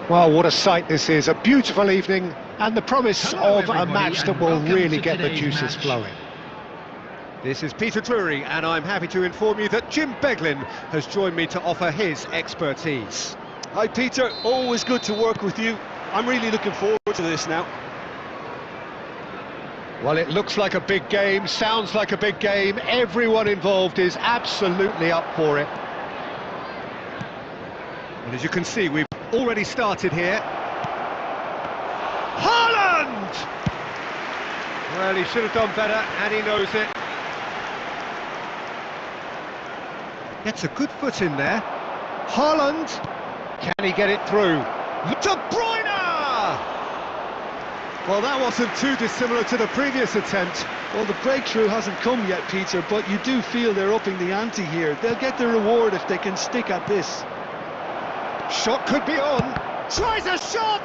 Well, what a sight this is, a beautiful evening and the promise Hello, of a match that will really get the juices flowing. This is Peter Drury, and I'm happy to inform you that Jim Beglin has joined me to offer his expertise. Hi Peter, always good to work with you. I'm really looking forward to this now. Well, it looks like a big game, sounds like a big game, everyone involved is absolutely up for it. And as you can see, we've already started here. Haaland! Well, he should have done better, and he knows it. Gets a good foot in there. Haaland! Can he get it through? De Bruyne! Well, that wasn't too dissimilar to the previous attempt. Well, the breakthrough hasn't come yet, Peter, but you do feel they're upping the ante here. They'll get the reward if they can stick at this. Shot could be on. Tries a shot!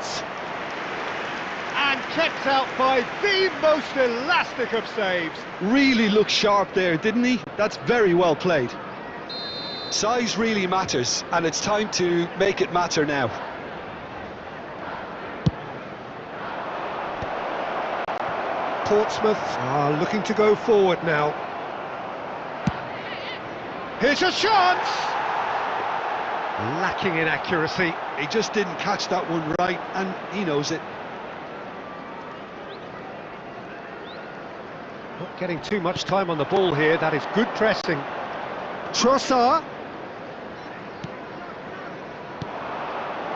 And kept out by the most elastic of saves. Really looked sharp there, didn't he? That's very well played. Size really matters, and it's time to make it matter now. Portsmouth are looking to go forward now. Here's a chance! Lacking in accuracy. He just didn't catch that one right, and he knows it. Not getting too much time on the ball here, that is good pressing. Trossard.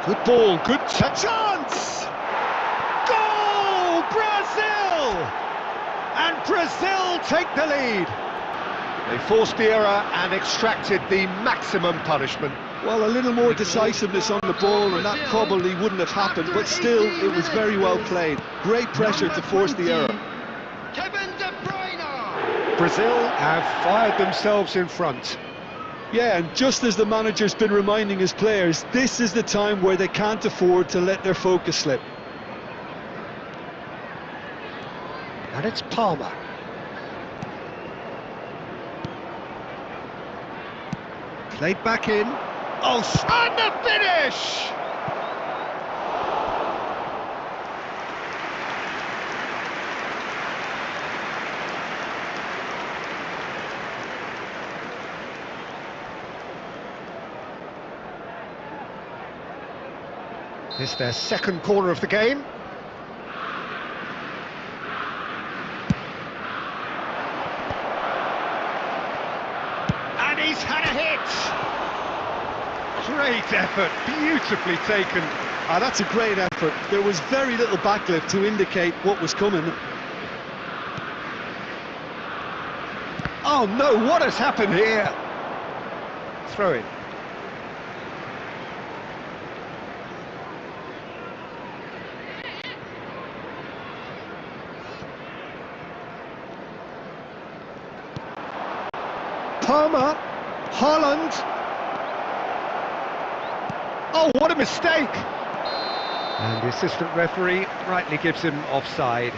Good ball, good chance! Goal! Brazil! And Brazil take the lead. They forced the error and extracted the maximum punishment. Well, a little more decisiveness on the ball and that probably wouldn't have happened, but still, it was very well played. Great pressure to force the error. Brazil have fired themselves in front. Yeah, and just as the manager's been reminding his players, this is the time where they can't afford to let their focus slip. And it's Palmer. Played back in. Oh, and the finish! This is their second corner of the game. And he's had a hit! Great effort, beautifully taken. Ah, that's a great effort. There was very little backlift to indicate what was coming. Oh no, what has happened here? Throw in. Palmer, Haaland. Oh, what a mistake! And the assistant referee rightly gives him offside.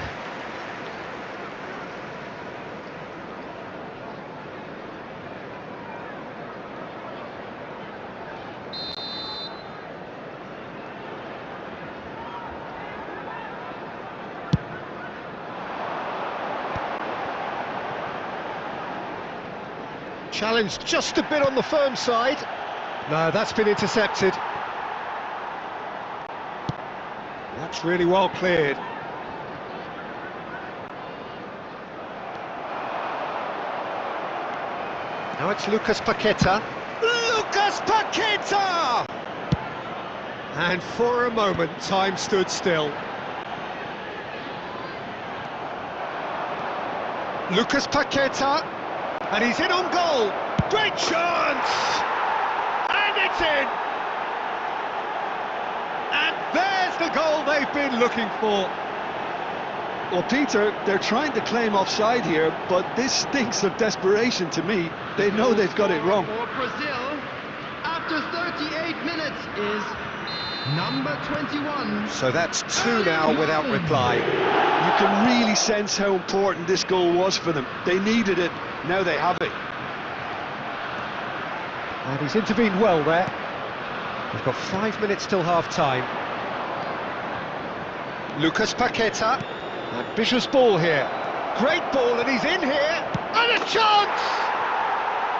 Challenged just a bit on the firm side. No, that's been intercepted. That's really well cleared. Now it's Lucas Paqueta. Lucas Paqueta! And for a moment, time stood still. Lucas Paqueta. And he's in on goal. Great chance! And it's in! And there's the goal they've been looking for. Well, Peter, they're trying to claim offside here, but this stinks of desperation to me. They know they've got it wrong. For Brazil, after 38 minutes, is number 21. So that's two now without reply. You can really sense how important this goal was for them. They needed it. Now they have it. And he's intervened well there. We've got 5 minutes till half-time. Lucas Paqueta. Ambitious ball here. Great ball, and he's in here. And a chance!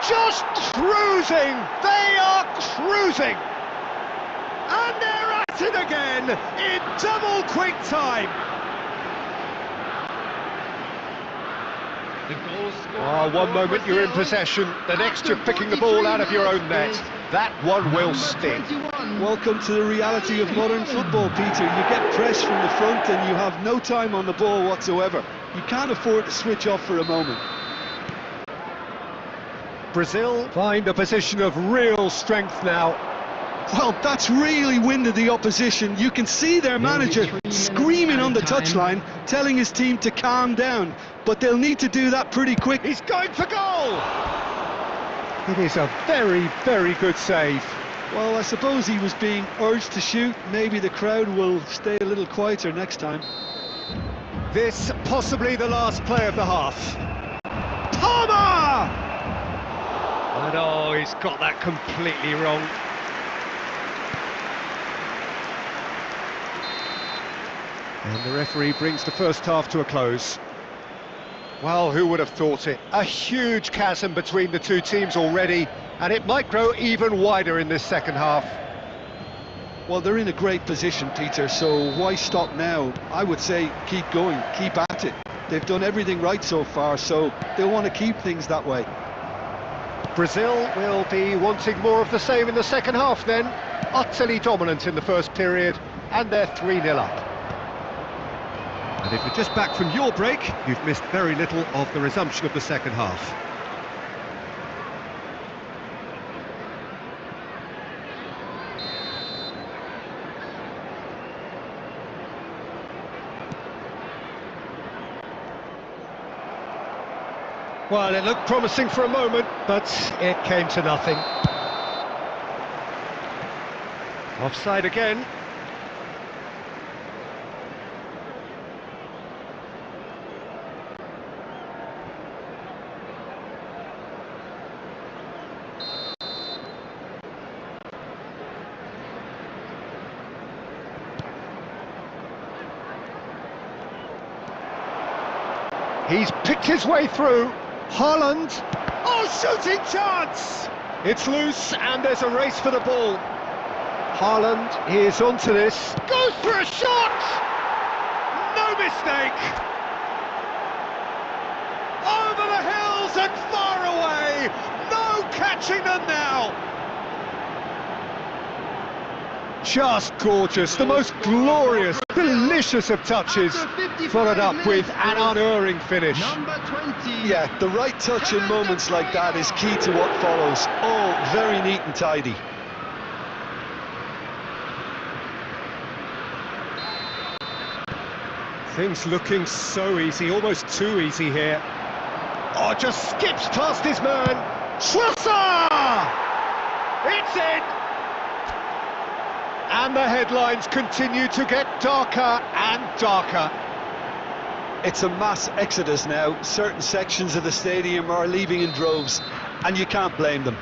Just cruising! They are cruising! And they're at it again in double quick time. The goal scorer One for moment you're in Brazil. possession, the next After you're picking the ball out of your own 43 net. minutes That one will Number sting. 21. Welcome to the reality of modern football, Peter. You get pressed from the front and you have no time on the ball whatsoever. You can't afford to switch off for a moment. Brazil find a position of real strength now. Well, that's really winded the opposition. You can see their Nearly manager 3 minutes screaming on the added time. touchline, telling his team to calm down. But they'll need to do that pretty quick. He's going for goal! It is a very, very good save. Well, I suppose he was being urged to shoot. Maybe the crowd will stay a little quieter next time. This possibly the last play of the half. Palmer! And oh, he's got that completely wrong. And the referee brings the first half to a close. Well, who would have thought it? A huge chasm between the two teams already, and it might grow even wider in this second half. Well, they're in a great position, Peter, so why stop now? I would say keep going, keep at it. They've done everything right so far, so they'll want to keep things that way. Brazil will be wanting more of the same in the second half then. Utterly dominant in the first period, and they're 3-0 up. And if you're just back from your break, you've missed very little of the resumption of the second half. Well, it looked promising for a moment, but it came to nothing. Offside again. He's picked his way through. Haaland. Oh, shooting chance! It's loose and there's a race for the ball. Haaland is onto this. Goes for a shot! No mistake! Over the hills and far away! No catching them now! Just gorgeous, the most glorious, delicious of touches, followed up with an unerring finish. Number 20. Yeah, the right touch in moments like that is key to what follows. All very neat and tidy. Things looking so easy, almost too easy here. Oh, just skips past his man. Schwarzer! It's in! And the headlines continue to get darker and darker. It's a mass exodus now. Certain sections of the stadium are leaving in droves, and you can't blame them.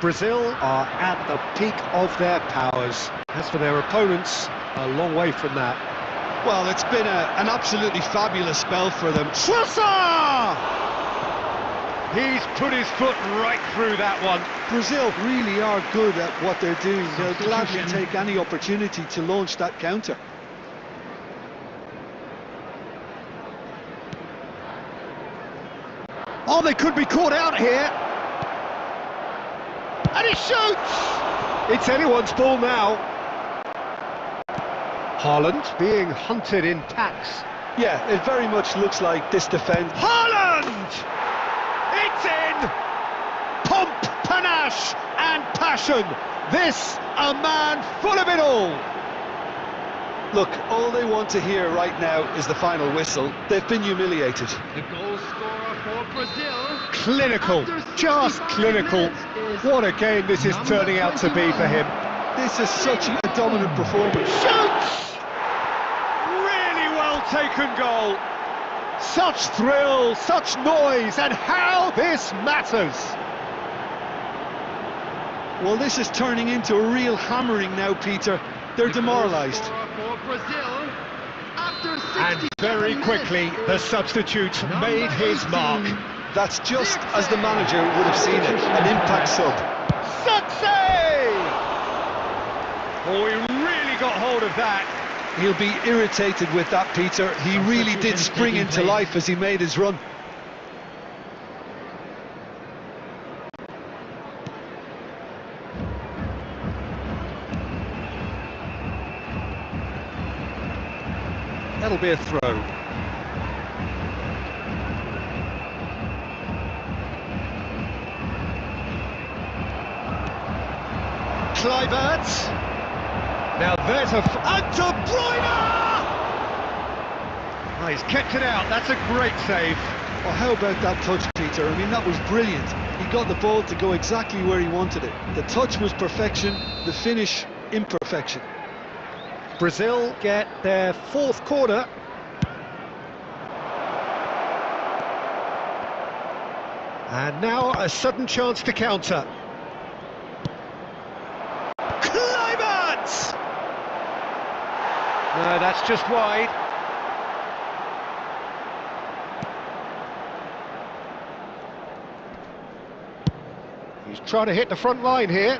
Brazil are at the peak of their powers. As for their opponents, a long way from that. Well, it's been an absolutely fabulous spell for them. Schwarzer! He's put his foot right through that one. Brazil really are good at what they're doing. They'll gladly Substitution. take any opportunity to launch that counter. Oh, they could be caught out here. And he shoots! It's anyone's ball now. Haaland being hunted in packs. Yeah, it very much looks like this defence. Haaland! It's in! Pomp, panache and passion. This, a man full of it all. Look, all they want to hear right now is the final whistle. They've been humiliated. The goal scorer for Brazil. Clinical, just clinical. What a game this is turning out to be for him. This is such a dominant performance. Shoots! Really well taken goal. Such thrill, such noise, and how this matters. Well, this is turning into a real hammering now, Peter. They're demoralised. For Brazil, after And 67 very quickly, minutes the is substitute number made his 18. mark. That's just as the manager would have seen it, an impact sub. Success! Oh, he really got hold of that. He'll be irritated with that, Peter. He really did spring into life as he made his run. That'll be a throw. Kluivert. Now there's and De Bruyne! Oh, he's kept it out. That's a great save. Well, how about that touch, Peter? I mean, that was brilliant. He got the ball to go exactly where he wanted it. The touch was perfection, the finish imperfection. Brazil get their fourth corner. And now a sudden chance to counter. Kluivert! No, that's just wide. He's trying to hit the front line here.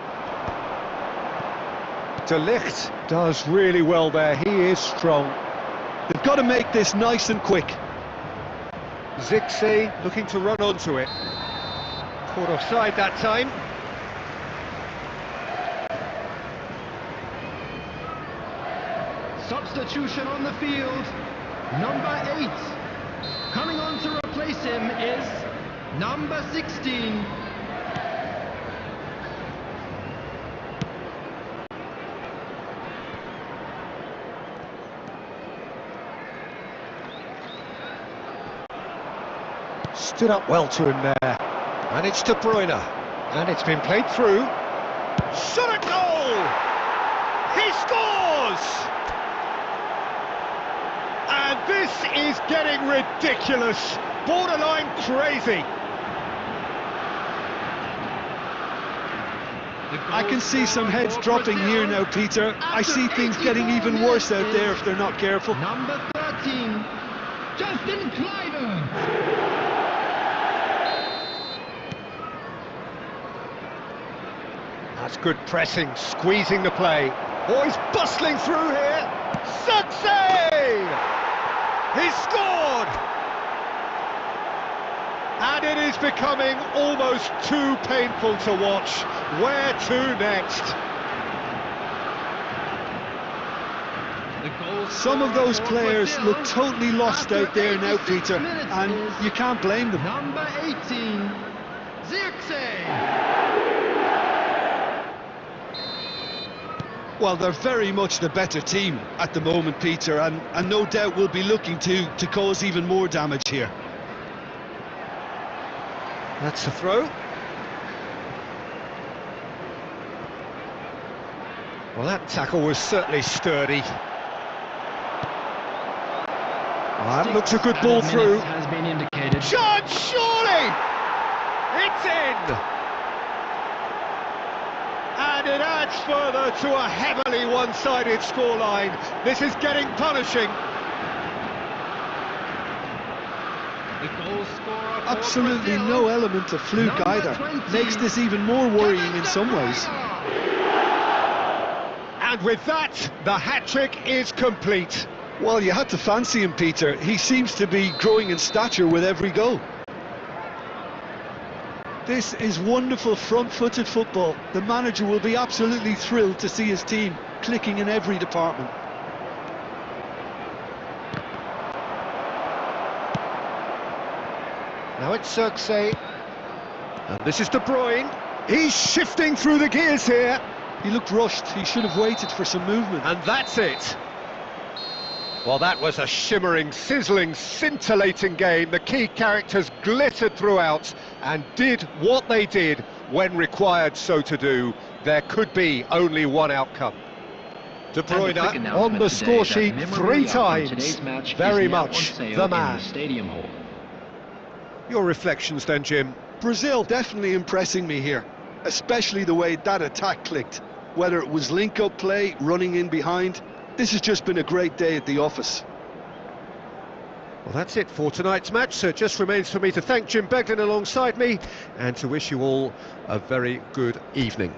De Ligt does really well there. He is strong. They've got to make this nice and quick. Zirkzee looking to run onto it. Caught offside that time. Substitution on the field. Number 8. Coming on to replace him is number 16. Stood up well to him there. And it's De Bruyne. And it's been played through. Shot at goal! He scores! And this is getting ridiculous. Borderline crazy. I can see some heads dropping here now, Peter. I see things getting even worse out there if they're not careful. Number 13, Justin Kluivert. That's good pressing, squeezing the play. Oh, he's bustling through here. Success! He scored! And it is becoming almost too painful to watch. Where to next? Some of those players look totally lost out there now, Peter, and you can't blame them. Number 18, Zirkzee. Well, they're very much the better team at the moment, Peter, and no doubt will be looking to cause even more damage here. That's a throw. Well, that tackle was certainly sturdy. Oh, that looks a good ball through. Has been indicated. Chance, surely! It's in! And it adds further to a heavily one-sided scoreline. This is getting punishing. The goal scorer for Absolutely Brazil, no element of fluke number either. 20, Makes this even more worrying in some ways. And with that, the hat-trick is complete. Well, you had to fancy him, Peter. He seems to be growing in stature with every goal. This is wonderful front-footed football. The manager will be absolutely thrilled to see his team clicking in every department. Now it's Zirkzee. And this is De Bruyne. He's shifting through the gears here. He looked rushed. He should have waited for some movement. And that's it. Well, that was a shimmering, sizzling, scintillating game. The key characters glittered throughout and did what they did when required so to do. There could be only one outcome. De Bruyne on the score sheet 3 times. Very much the man. Stadium Hall. Your reflections then, Jim? Brazil definitely impressing me here, especially the way that attack clicked. whether it was link-up play, running in behind. This has just been a great day at the office. Well, that's it for tonight's match, so it just remains for me to thank Jim Beglin alongside me and to wish you all a very good evening.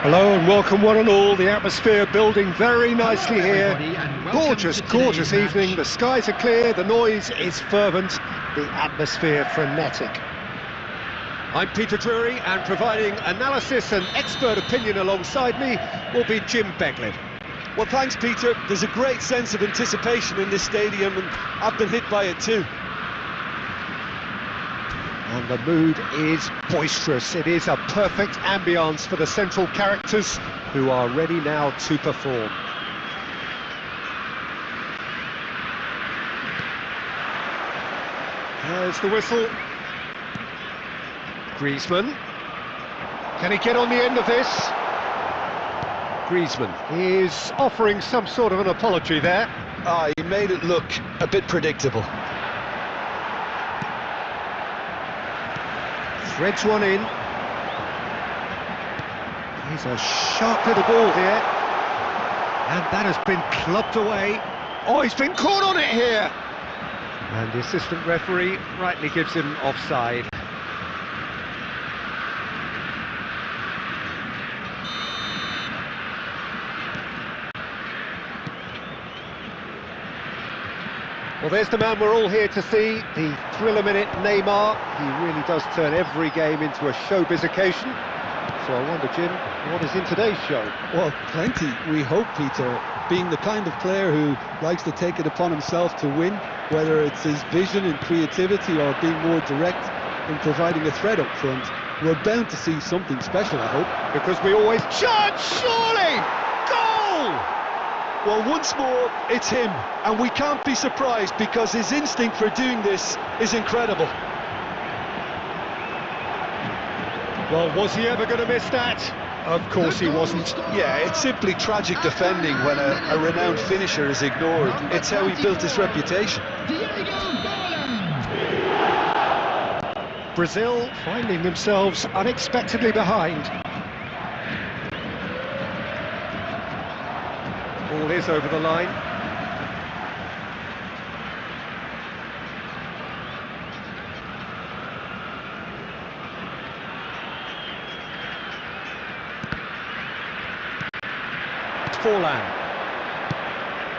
Hello and welcome one and all. The atmosphere building very nicely here. Gorgeous, gorgeous evening. The skies are clear, the noise is fervent, the atmosphere frenetic. I'm Peter Drury, and providing analysis and expert opinion alongside me will be Jim Beglin. Well, thanks, Peter. There's a great sense of anticipation in this stadium, and I've been hit by it too. And the mood is boisterous. It is a perfect ambience for the central characters who are ready now to perform. There's the whistle. Griezmann. Can he get on the end of this? Griezmann is offering some sort of an apology there. He made it look a bit predictable. Threads one in. Here's a sharp little ball here. And that has been clubbed away. Oh, he's been caught on it here! And the assistant referee rightly gives him offside. Well, there's the man we're all here to see, the thriller-minute Neymar. He really does turn every game into a showbiz occasion. So I wonder, Jim, what is in today's show? Well, plenty, we hope, Peter. Being the kind of player who likes to take it upon himself to win, whether it's his vision and creativity or being more direct in providing a threat up front, we're bound to see something special, I hope. Because we always... Chance, surely! Goal! Well, once more, it's him, and we can't be surprised because his instinct for doing this is incredible. Well, was he ever going to miss that? Of course he wasn't. Yeah, it's simply tragic defending when a renowned finisher is ignored. It's how he built his reputation. Brazil finding themselves unexpectedly behind. Ball is over the line. Forlan.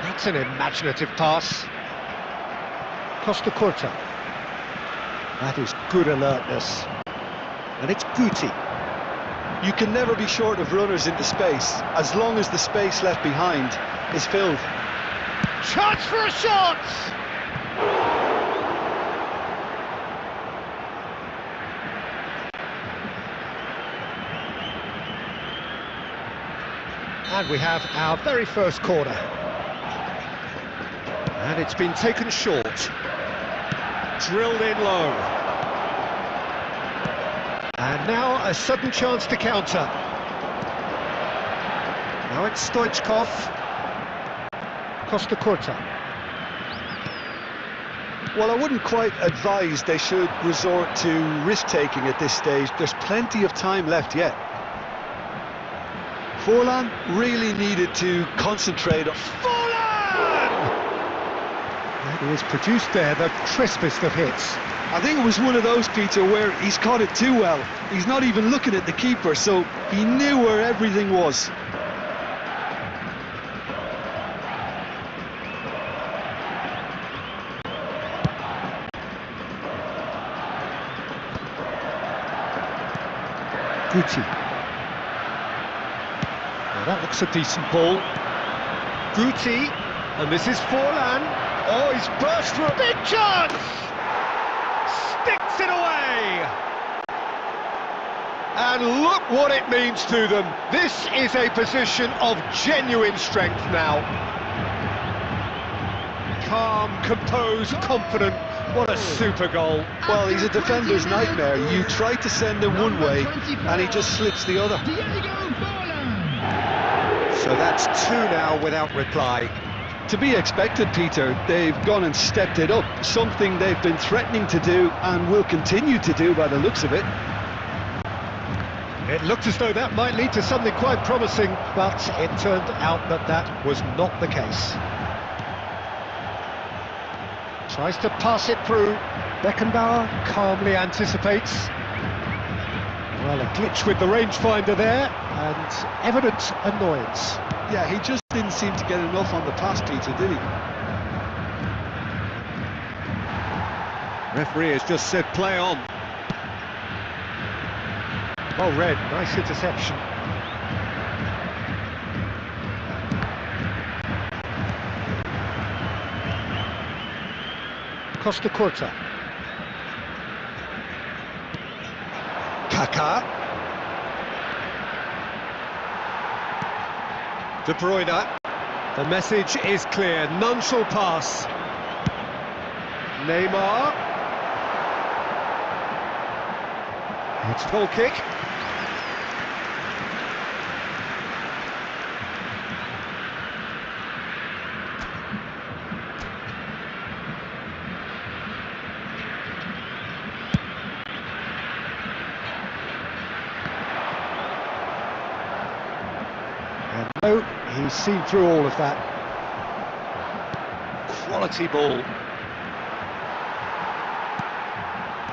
That's an imaginative pass. Costa Curta. That is good alertness. And it's Guti. You can never be short of runners into space, as long as the space left behind is filled. Chance for a shot! And we have our very first corner. And it's been taken short. Drilled in low. And now a sudden chance to counter. Now it's Stoichkov. Costa Curta. Well, I wouldn't quite advise they should resort to risk-taking at this stage. There's plenty of time left yet. Forlan really needed to concentrate on... Forlan! That is produced there, the crispest of hits. I think it was one of those, Peter, where he's caught it too well. He's not even looking at the keeper, so he knew where everything was. Guti. That looks a decent ball. Guti, and this is Forlan. Oh, he's burst through a big chance! Sticks it away! And look what it means to them. This is a position of genuine strength now. Calm, composed, confident. What a super goal. Well, he's a defender's nightmare. You try to send him one way, and he just slips the other. So that's two now without reply. To be expected, Peter. They've gone and stepped it up, something they've been threatening to do and will continue to do by the looks of it. It looked as though that might lead to something quite promising, but it turned out that that was not the case. Tries to pass it through. Beckenbauer calmly anticipates. Well, a glitch with the rangefinder there, and evident annoyance. Yeah, he just didn't seem to get enough on the pass, Peter, did he? Referee has just said play on. Well read, nice interception. Costa Curta. Kaká. De Bruyne. The message is clear, none shall pass. Neymar. It's a goal kick. And no, he's seen through all of that. Quality ball.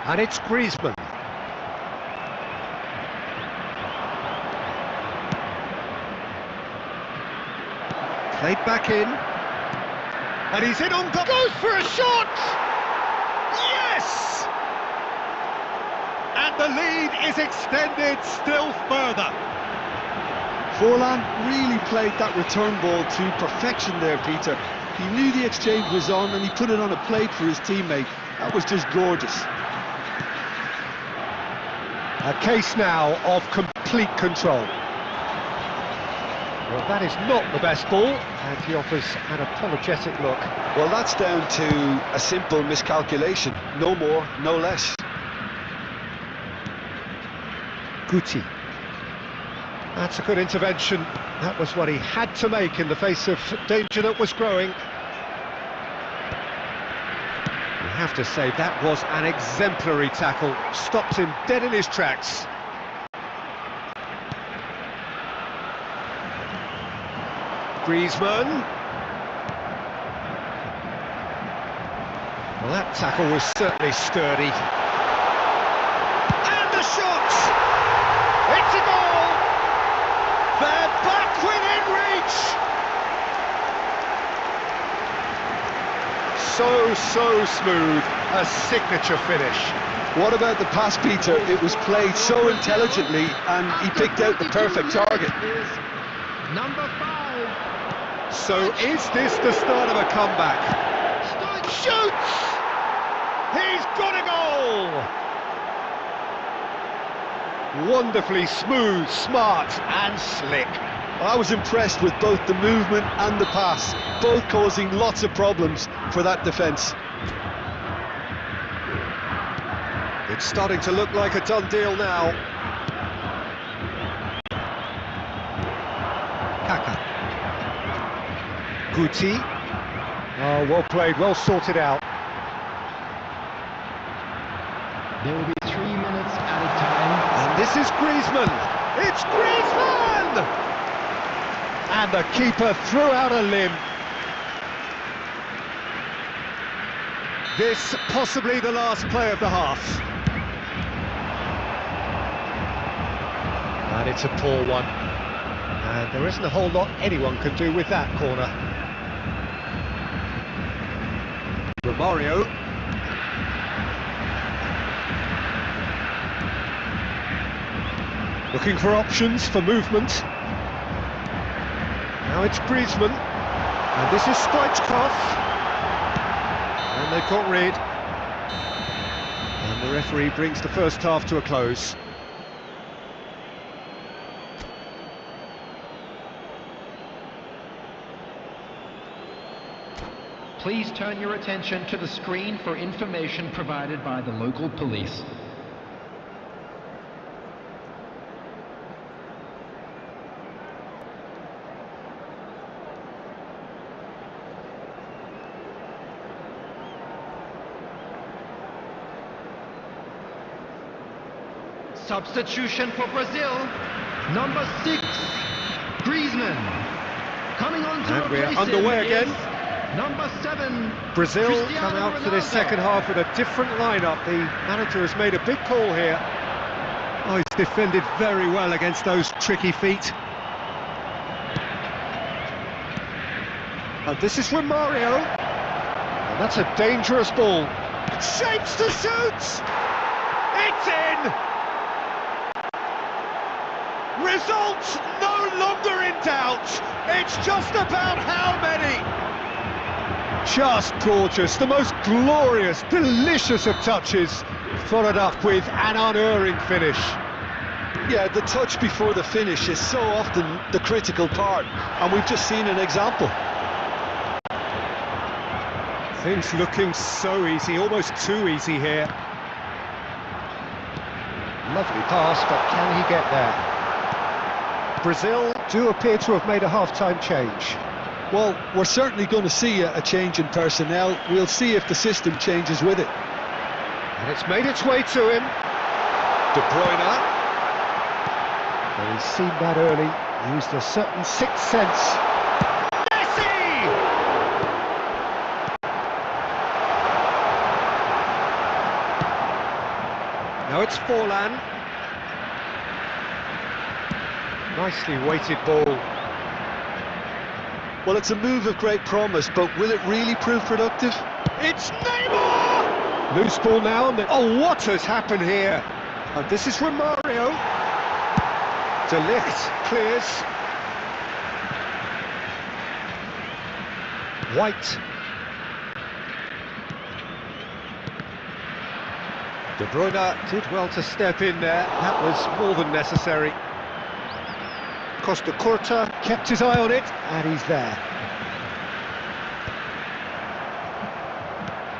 And it's Griezmann. Played back in. And he's in on goal. Goes for a shot! Yes! And the lead is extended still further. Forlan really played that return ball to perfection there, Peter. He knew the exchange was on and he put it on a plate for his teammate. That was just gorgeous. A case now of complete control. Well, that is not the best ball, and he offers an apologetic look. Well, that's down to a simple miscalculation. No more, no less. Guti. That's a good intervention. That was what he had to make in the face of danger that was growing. You have to say that was an exemplary tackle. Stopped him dead in his tracks. Griezmann. Well, that tackle was certainly sturdy. And the shot! It's a goal! They're back within reach! So smooth. A signature finish. What about the pass, Peter? It was played so intelligently and he picked out the perfect target. Number 5. So is this the start of a comeback? Shoots! He's got a goal! Wonderfully smooth, smart and slick. I was impressed with both the movement and the pass, both causing lots of problems for that defence. It's starting to look like a done deal now. Kaká. Guti. Oh, well played, well sorted out. There will be 3 minutes added time. And this is Griezmann. It's Griezmann! And the keeper threw out a limb. This possibly the last play of the half. And it's a poor one. And there isn't a whole lot anyone can do with that corner. Romario. Looking for options for movement. Now it's Griezmann. And this is Stoichkov. And they've got rid. And the referee brings the first half to a close. Please turn your attention to the screen for information provided by the local police. Substitution for Brazil, number 6, Griezmann. Coming on to And we're replace underway him again. is number 7, Brazil Cristiano come out for this Ronaldo. second half with a different lineup. The manager has made a big call here. Oh, he's defended very well against those tricky feet. And this is Romario. And that's a dangerous ball. Shapes to shoot! It's in! Results no longer in doubt. It's just about how many. Just gorgeous, the most glorious, delicious of touches, followed up with an unerring finish. Yeah, the touch before the finish is so often the critical part, and we've just seen an example. Things looking so easy, almost too easy here. Lovely pass, but can he get there? Brazil do appear to have made a half-time change. Well, we're certainly going to see a change in personnel. We'll see if the system changes with it. And it's made its way to him. De Bruyne. Well, he's seen that early, used a certain sixth sense. Messi! Now it's Forlan. Nicely weighted ball. Well, it's a move of great promise, but will it really prove productive? It's Neymar! Loose ball now. Oh, what has happened here? And this is Romario. De Ligt clears. White. De Bruyne did well to step in there. That was more than necessary. Costa Curta kept his eye on it, And he's there.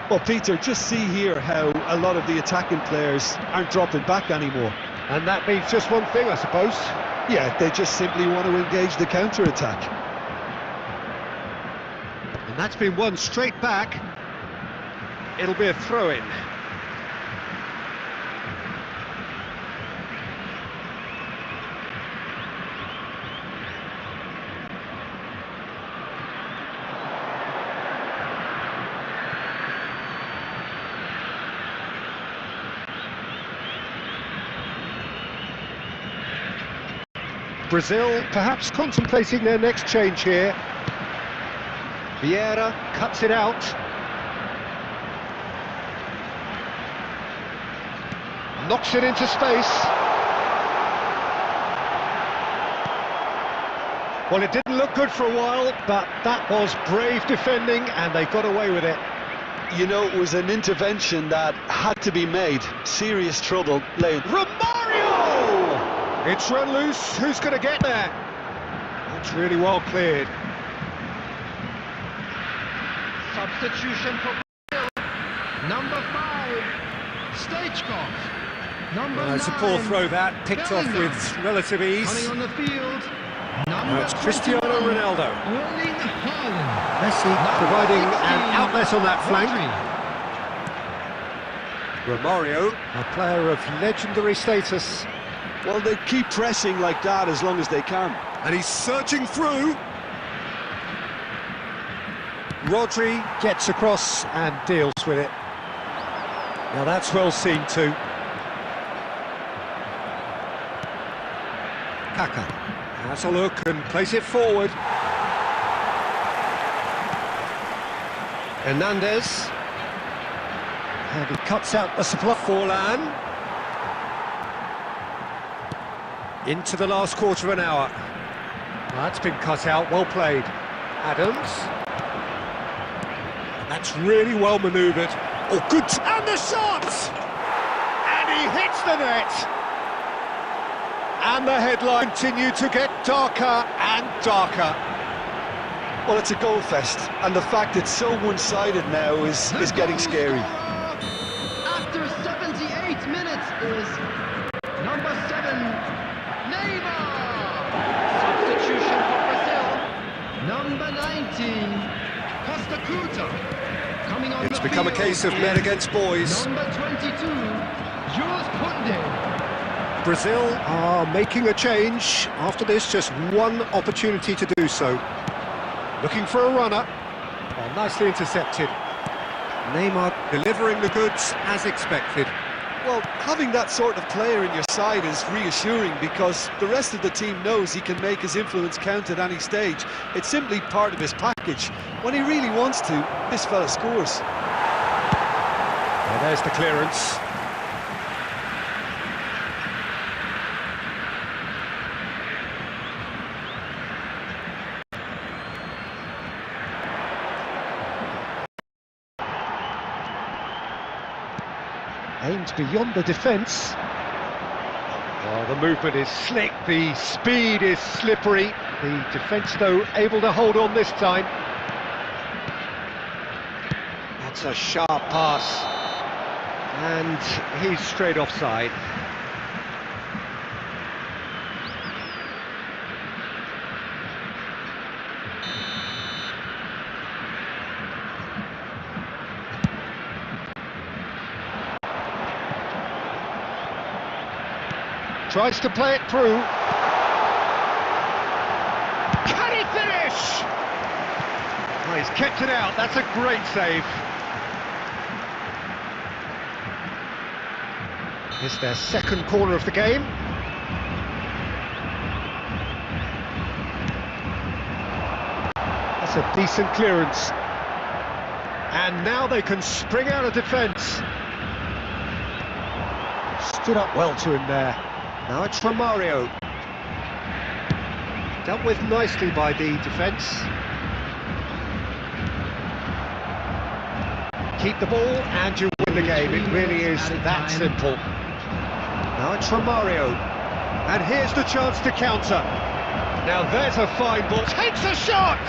Well, Peter, just see here how a lot of the attacking players aren't dropping back anymore. and that means just one thing, I suppose. Yeah, they just simply want to engage the counter-attack. And that's been won straight back. It'll be a throw-in. Brazil perhaps contemplating their next change here. Vieira cuts it out. Knocks it into space. Well, it didn't look good for a while, but that was brave defending and they got away with it. You know, it was an intervention that had to be made. Serious trouble laying. Romario! It's run loose. Who's going to get there? That's really well cleared. Substitution for Brazil. Number 5, Stagecock. Number 9, It's a poor throw that, picked off Bellingham. with relative ease. Coming on the field, Now number it's Cristiano 21, Ronaldo. Erling Haaland. Messi Number providing 16, an outlet on that flank. Rodri. Romario, a player of legendary status. Well, they keep pressing like that as long as they can. And he's searching through. Rodri gets across and deals with it. Now that's well seen too. Kaka has a look and plays it forward. Hernandez. And he cuts out the supply. Forlan. Into the last quarter of an hour. Well, that's been cut out, well played. Adams. That's really well manoeuvred. Oh, good. And the shot! And he hits the net. And the headline continue to get darker and darker. Well, it's a goal fest, and the fact it's so one-sided now is getting scary. After 78 minutes is number 7, Neymar. Substitution for Brazil. Number 19, Costa Curta. Coming on It's the become a field case of is men against boys. Number 22, Jules Koundé. Brazil are making a change. After this, just one opportunity to do so. Looking for a runner. Oh, nicely intercepted. Neymar delivering the goods as expected. Well, having that sort of player in your side is reassuring because the rest of the team knows he can make his influence count at any stage. It's simply part of his package. When he really wants to, this fella scores. Well, there's the clearance. Aimed beyond the defence. Well, the movement is slick, the speed is slippery. The defence, though, able to hold on this time. That's a sharp pass. And he's straight offside. Tries to play it through. Can he finish? Oh, he's kept it out. That's a great save. It's their second corner of the game. That's a decent clearance. And now they can spring out of defence. Stood up well to him there. Now it's from Mario. Dealt with nicely by the defence. Keep the ball and you win the game. It really is that simple. Now it's from Mario. And here's the chance to counter. Now there's a fine ball. Takes a shot!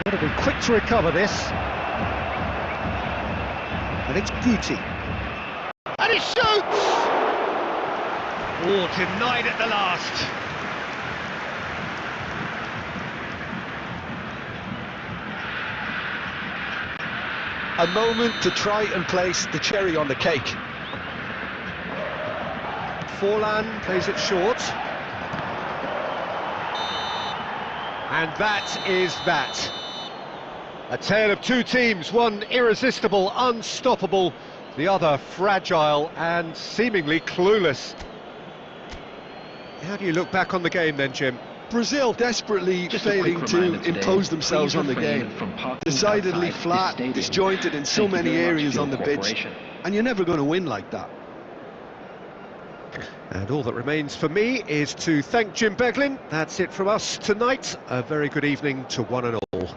They've got to be quick to recover this. And it's Guti. And he shoots! Oh, denied at the last. A moment to try and place the cherry on the cake. Forlan plays it short. And that is that. A tale of two teams, one irresistible, unstoppable, the other fragile and seemingly clueless. How do you look back on the game then, Jim? Brazil desperately failing to impose themselves on the game. Decidedly flat, disjointed in so many areas on the pitch. And you're never going to win like that. And all that remains for me is to thank Jim Beglin. That's it from us tonight. A very good evening to one and all.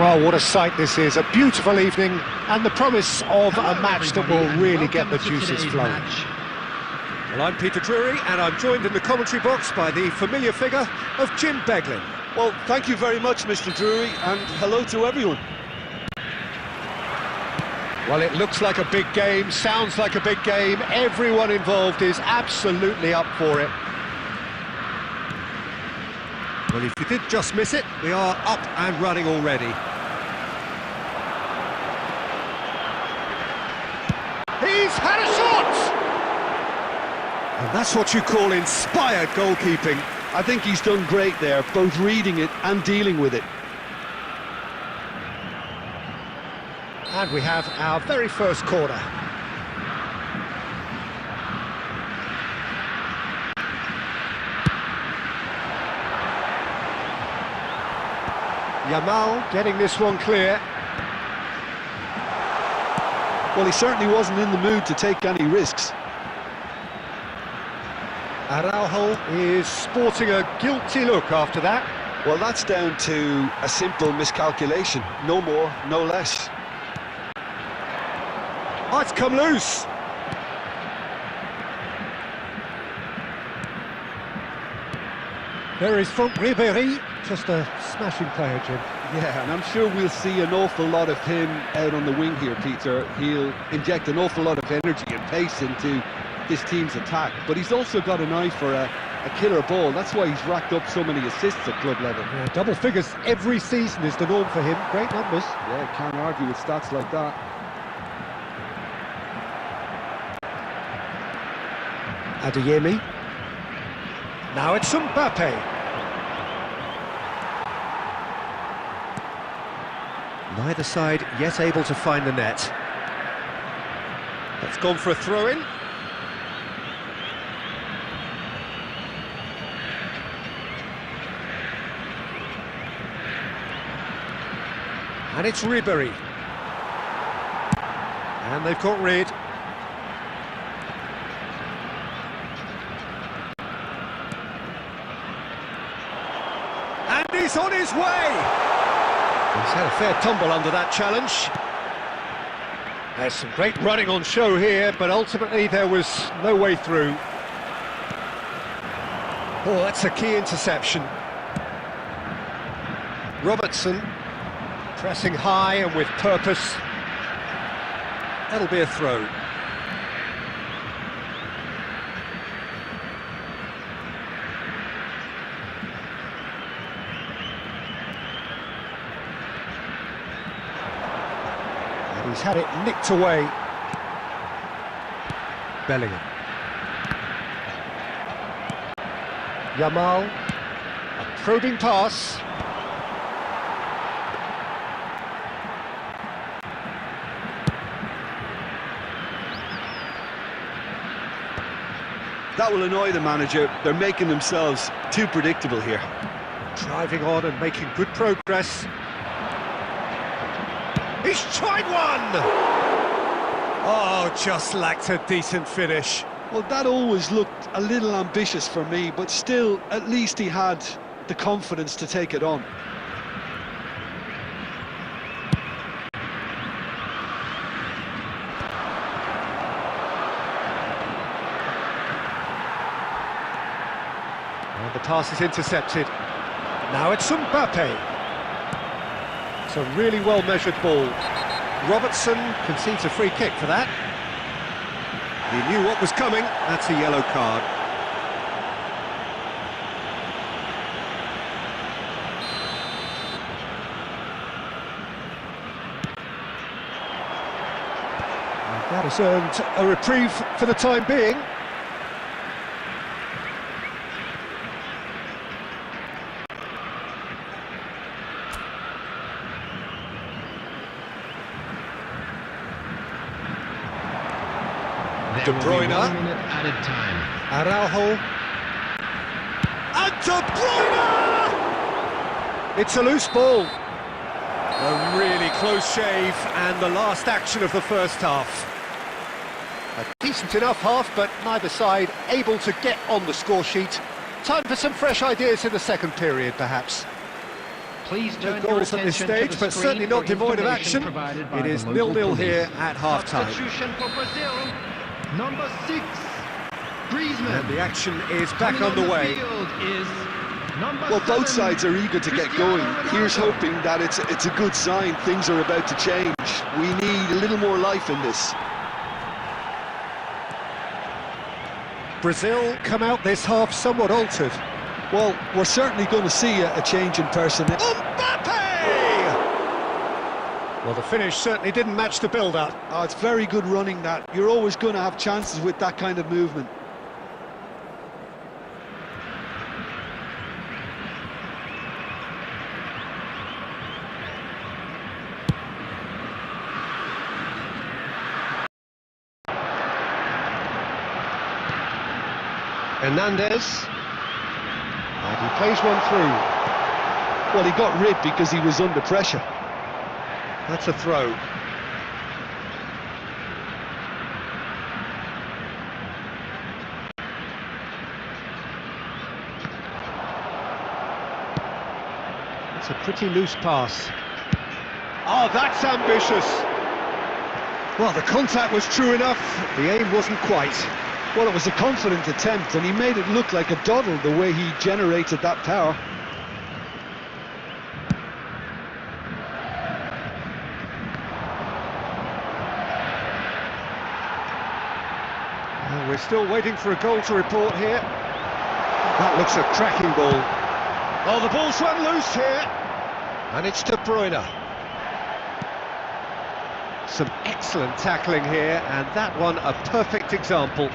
Well, what a sight this is, a beautiful evening and the promise of a match that will really get the juices flowing. Well, I'm Peter Drury and I'm joined in the commentary box by the familiar figure of Jim Beglin. Well, thank you very much, Mr. Drury, and hello to everyone. Well, it looks like a big game, sounds like a big game, everyone involved is absolutely up for it. Well, if you did just miss it, we are up and running already. He's had a shot! And that's what you call inspired goalkeeping. I think he's done great there, both reading it and dealing with it. And we have our very first corner. Yamal getting this one clear. Well, he certainly wasn't in the mood to take any risks. Araujo is sporting a guilty look after that. Well, that's down to a simple miscalculation. No more, no less. Oh, it's come loose. There is from Ribéry, just a smashing player, Jim. Yeah, and I'm sure we'll see an awful lot of him out on the wing here, Peter. He'll inject an awful lot of energy and pace into this team's attack, but he's also got an eye for a killer ball. That's why he's racked up so many assists at club level. Yeah, double figures every season is the norm for him. Great numbers. Yeah, can't argue with stats like that. Adeyemi. Now it's Mbappe. Neither side yet able to find the net. That's gone for a throw-in. And it's Ribéry. And they've got rid. And he's on his way! He's had a fair tumble under that challenge. There's some great running on show here, but ultimately there was no way through. Oh, that's a key interception. Robertson pressing high and with purpose. That'll be a throw. And he's had it nicked away. Bellingham. Yamal. A probing pass. That will annoy the manager. They're making themselves too predictable here. Driving on and making good progress. He's tried one! Oh, just lacked a decent finish. Well, that always looked a little ambitious for me, but still, at least he had the confidence to take it on. And the pass is intercepted. Now it's Mbappe. It's a really well-measured ball. Robertson concedes a free kick for that. He knew what was coming. That's a yellow card. And that has earned a reprieve for the time being. De Bruyne. 1 minute added time. Araujo. And De Bruyne! It's a loose ball. A really close shave and the last action of the first half. A decent enough half, but neither side able to get on the score sheet. Time for some fresh ideas in the second period, perhaps. Please No turn your goals at this attention to stage, the but screen certainly not for devoid of information action. provided by It the is local 0-0 police. here at half-time. Substitution for Brazil, number 6, Griezmann. And the action is back Coming on the underway. field is number Well, 7, both sides are eager to get Cristiano going. Here's Ronaldo. hoping that it's a good sign. Things are about to change. We need a little more life in this. Brazil come out this half somewhat altered. Well, we're certainly going to see a change in personnel. Mbappe! Well, the finish certainly didn't match the build-up. Oh, it's very good running that. You're always going to have chances with that kind of movement. Hernandez. And he plays one through. Well, he got rid because he was under pressure. That's a throw. It's a pretty loose pass. Oh, that's ambitious. Well, the contact was true enough. The aim wasn't quite. Well, it was a confident attempt, and he made it look like a doddle the way he generated that power. Well, we're still waiting for a goal to report here. That looks a cracking ball. Oh, the ball's run loose here. And it's De Bruyne. Some excellent tackling here, and that one a perfect example.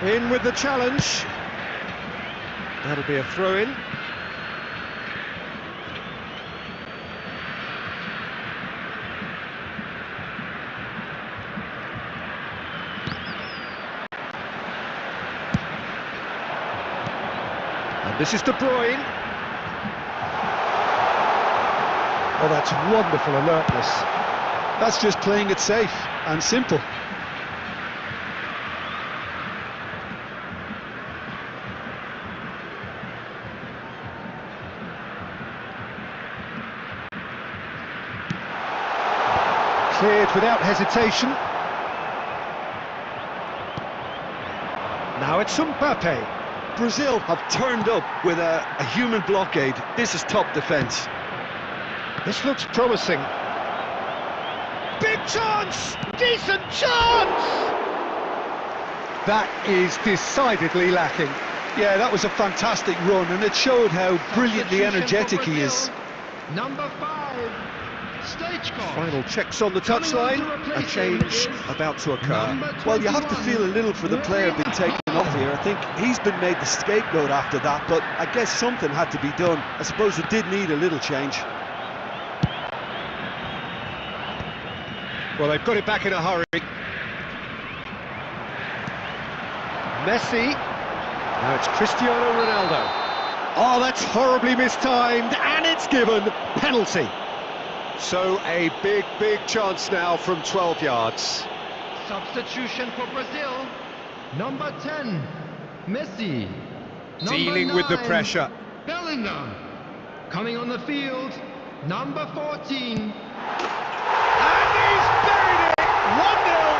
In with the challenge. That'll be a throw-in. And this is De Bruyne. Oh, that's wonderful alertness. That's just playing it safe and simple. Cleared without hesitation. Now it's Mbappe. Brazil have turned up with a human blockade. This is top defence. This looks promising. Big chance! Decent chance! That is decidedly lacking. Yeah, that was a fantastic run, and it showed how brilliantly Substitution energetic for he Brazil, is. number 5, Stoichkov. Final checks on the Coming on touchline. to A replace him change is about to occur. number Well, you have to 21, feel a little for the player being taken off here. I think he's been made the scapegoat after that, but I guess something had to be done. I suppose it did need a little change. Well, they've got it back in a hurry. Messi. Now it's Cristiano Ronaldo. Oh, that's horribly mistimed, and it's given. Penalty. So a big, big chance now from 12 yards. Substitution for Brazil, number 10, Messi. Number Dealing with the 9, pressure. Bellingham. Coming on the field, number 14. And he's buried it! 1-0.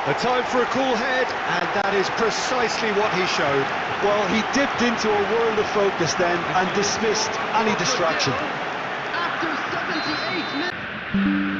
The time for a cool head, and that is precisely what he showed. Well, he dipped into a world of focus then and dismissed any distraction. After 78 minutes.